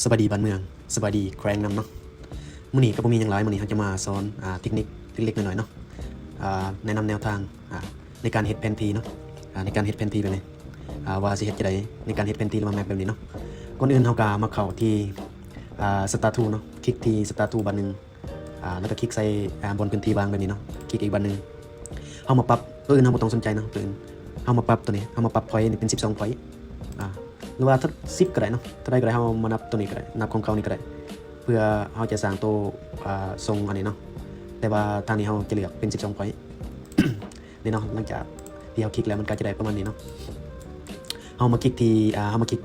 สวัสดีบ้านเมืองสวัสดีแครงนำเนาะมื้อนี้ก็บ่มีหยังหลายมื้อนี้เราจะมาสอนเทคนิคเล็กๆน้อยๆเนาะแนะนำแนวทางในการเฮ็ดแผนที่เนาะในการเฮ็ดแผนที่แบบนี้ว่าสิเฮ็ดจังได๋ในการเฮ็ดแผนที่หรือว่าแมปแบบนี้เนาะก่อนอื่นเราก็มาเข้าที่Start to เนาะคลิกที่ Start to บันหนึงแล้วก็คลิกใส่บนพื้นที่วางแบบนี้เนาะคลิกอีกบันหนึงเฮามาปรับตัวอื่นเฮาบ่ต้องสนใจเนาะตัวอื่นเฮามาปรับตัวนี้เฮามาปรับ point นี่เป็น12 point หรือว่าถ้า10ก็ได้เนาะถ้าได้ก็ได้เฮามานับตัวนี้ก็ได้นับของเขานี่ก็ได้เพื่อเฮาจะสร้างตัวทรงอันนี้เนาะแต่ว่าทางนี้เฮาจะเลือกเป็น12 point นี่เนาะหลังจากที่เฮาคลิกแล้วมันก็จะได้ประมาณนี้เนาะเฮามาคลิกที่เฮามาคลิก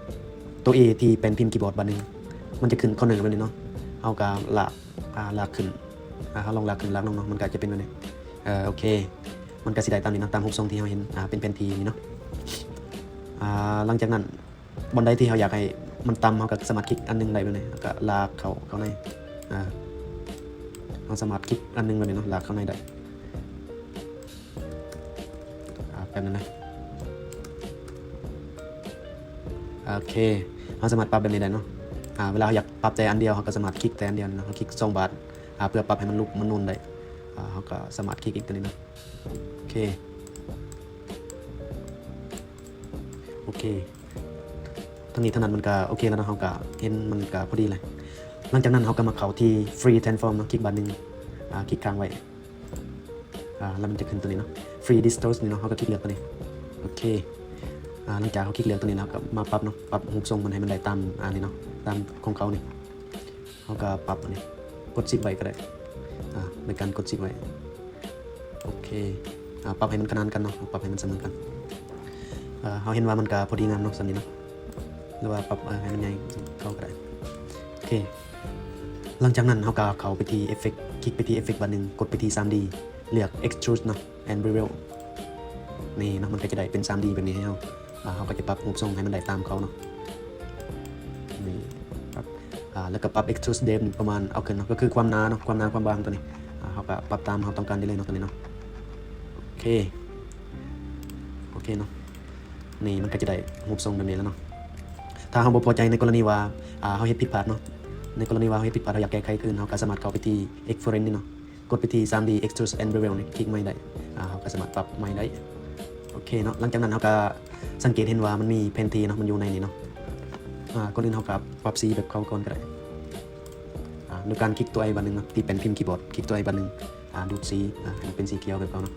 ตัว A ที่เป็นพิมพ์คีย์บอร์ดบันหนึงมันจะขึ้นข้อ1แบบนี้เนาะเฮาก็ลากขึ้นเฮาลองลากขึ้นลากลงเนาะมันก็จะเป็นแบบนี้โอเคมันก็สิได้ตามนี้เนาะตามรูปทรงที่เฮาเห็นเป็นแผนที่นี่เนาะหลังจากนั้นบนใดที่เราอยากให้มันต่ำเราก็สามารถคลิกอันนึงได้แบบนี้แล้วก็ลากเข้าในเราสามารถคลิกอันนึงแบบนี้เนาะลากเข้าในได้แบบนั้นนะโอเคเราสามารถปรับแบบนี้ได้เนาะเวลาเราอยากปรับแต่อันเดียวเราก็สามารถคลิกแต่อันเดียวนะเราคลิก2 บาทเพื่อปรับให้มันลุกมันนูนได้เราก็สามารถคลิกอีกตัวนี้นะโอเคทั้งนี้ทั้งนั้นมันก็โอเคแล้วนะเราก็เห็นมันก็พอดีเลยหลังจากนั้นเราก็มาเข้าที่ free transform นะคลิกบาทนึงคลิกค้างไว้แล้วมันจะขึ้นตัวนี้เนาะ free distort นี่เนาะเราก็คลิกเลือกตัวนี้โอเคหลังจากเขาคลิกเลือกตัวนี้แล้วก็มาปรับเนาะปรับรูปทรงมันให้มันได้ตามนี้เนาะตามของเขานี่เขาก็ปรับตัวนี้กด10ไว้ก็ได้ในการกด10ไว้โอเคปรับให้มันขนานกันเนาะปรับให้มันเสมอกันเขาเห็นว่ามันก็พอดีงามเนาะสันนี้เนาะหรือว่าปรับให้มันใหญ่เข้าก็ได้โอเคหลังจากนั้นเขาก็เข้าไปที่ effect คลิกไปที่ effect บันหนึ่งกดไปที่ 3D เลือก extrude เนาะ and bevel นี่เนาะมันก็จะได้เป็น 3D แบบนี้ให้เขาก็จะปรับรูปทรงให้มันได้ตามเขาเนาะนี่ครับแล้วก็ปรับ extrude depth ประมาณเอาขึ้นเนาะก็คือความหนาเนาะความหนาความบางตัวนี้เขาก็ปรับตามเขาต้องการได้เลยเนาะตัวนี้เนาะโอเคเนาะนี่มันก็จะได้รูปทรงแบบนี้แล้วเนาะถ้าเราบ่พอใจในกรณีว่าเราเฮ็ดผิดพลาดเนาะในกรณีว่าเราเฮ็ดผิดพลาดเราอยากแก้ไขคืนเราก็สามารถเข้าไปที่ Extrude นี่เนาะกดไปที่ 3D Extrude and Bevel นี่คลิกใหม่ได้เราก็สามารถปรับใหม่ได้โอเคเนาะหลังจากนั้นเราก็สังเกตเห็นว่ามันมีแผนที่เนาะมันอยู่ในนี้เนาะก่อนอื่นเราก็ปรับสีแบบเข้าก่อนก็ได้โดยการคลิกตัวไอ้บันนึงเนาะที่เป็นพิมพ์คีย์บอร์ดคลิกตัวไอ้บันนึงดูดสีให้มันเป็นสีเขียวแบบเขาเนาะ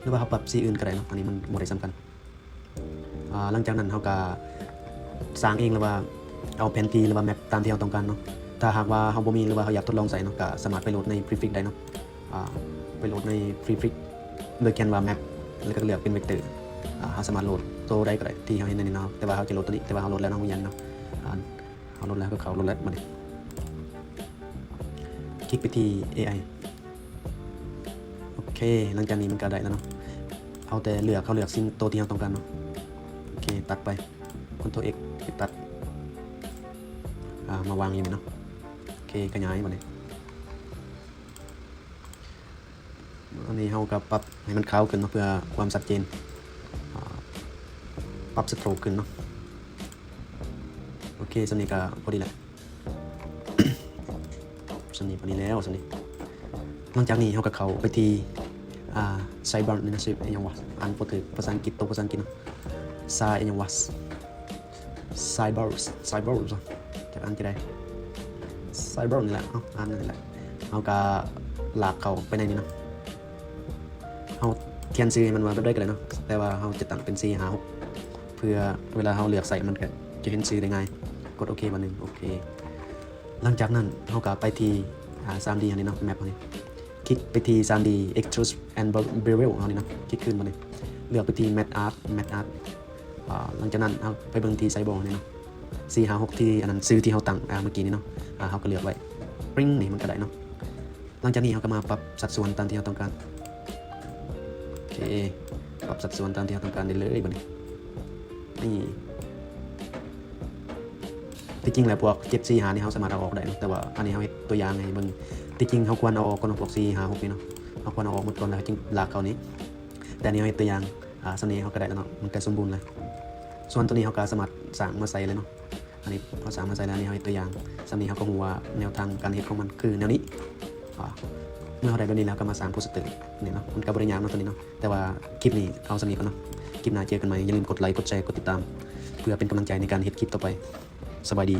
หรือว่าเราปรับสีอื่นก็ได้เนาะอันนี้มันบ่ได้สำคัญหลังจากนั้นเราก็สร้างเองหรือว่าเอาแผนที่หรือว่าแมปตามที่เราต้องการเนาะถ้าหากว่าเราบ่มีหรือว่าเราอยากทดลองใส่เนาะก็สามารถไปโหลดใน prefix ได้เนาะไปโหลดใน prefix โดย Canva Map แล้วก็เลือกเป็นเวกเตอร์เราสามารถโหลดตัวใดก็ได้ที่เราเห็นในนี้เนาะแต่ว่าเราจะโหลดตัวนี้แต่ว่าเราโหลดแล้วเนาะยังเนาะเราโหลดแล้วก็เขาโหลดแล้วมาดิคลิกไปที่ AI โอเคหลังจากนี้มันก็ได้แล้วเนาะเอาแต่เลือกสิ่งตัวที่เราต้องการเนาะโอเคตัดไปCtrl X ไปตัดมาวางอย่างนี้เนาะโอเคขยายมาเลยอันนี้เราก็ปรับให้มันขาวขึ้นเนาะเพื่อความชัดเจนปรับสโตรกขึ้นเนาะโอเคส่วนนี้ก็พอดีแหละส่วนนี้พอดีแล้วส่วนนี้หลังจากนี้เราก็เข้าไปที่ไซบอร์นี่นะชื่อยังวะอ่านภาษาอังกฤษตัวภาษาอังกฤษเนาะไซยังวะไซบอร์จากอันที่ใดไซบอร์นี่แหละอันนั่นแหละเราก็ลากเข้าไปในนี้เนาะเราเขียนชื่อมันมาได้กันเลยเนาะแต่ว่าเราจะตั้งเป็น456เพื่อเวลาเราเลือกใส่มันก็จะเห็นชื่อได้ง่ายกดโอเควันหนึ่งโอเคหลังจากนั้นเราก็ไปที่3D อันนี้เนาะแมปอันนี้คลิกไปที่ 3D Extrude and Bevel อันนี้เนาะคลิกขึ้นมาเลยเลือกไปที่ Matte Art หลังจากนั้นเราไปเบิ่งที่ไซบอร์นี่เนาะ456ที่อันนั้นซื้อที่เราตั้งเมื่อกี้นี้เนาะเราก็เลือกไว้ปริ้งนี่มันก็ได้เนาะหลังจากนี้เราก็มาปรับสัดส่วนตามที่เราต้องการโอเคปรับสัดส่วนตามที่เราต้องการได้เลยบัดนี้นี่ที่จริงแล้วพวก745นี่เราสามารถเอาออกได้แต่ว่าอันนี้เราเฮ็ดตัวอย่างให้เบิ่งที่จริงเราควรเอาออกก่อนพวก456นี่เนาะเราควรเอาออกหมดก่อนแล้วจึงลากเข้านี้แต่อันนี้เราเฮ็ดตัวอย่างส่วนนี้เขาก็ได้แล้วเนาะมันก็สมบูรณ์เลยส่วนตัวนี้เขาก็สามารถสั่งมาใส่เลยเนาะ อันนี้เขาสามารถใส่แล้วนี่เขาเฮ็ดตัวอย่างสำนี้เขาก็รู้ว่าแนวทางการเฮ็ดของมันคือแนวนี้เมื่อเราได้แบบนี้แล้วก็มาสร้างโปสเตอร์นี่เนาะมันก็บ่ได้ยากเนาะตัวนี้เนาะแต่ว่าคลิปนี้เอาสำนี้ก่อนเนาะคลิปหน้าเจอกันใหม่อย่าลืมกดไลค์กดแชร์กดติดตามเพื่อเป็นกำลังใจในการเฮ็ดคลิปต่อไปสบายดี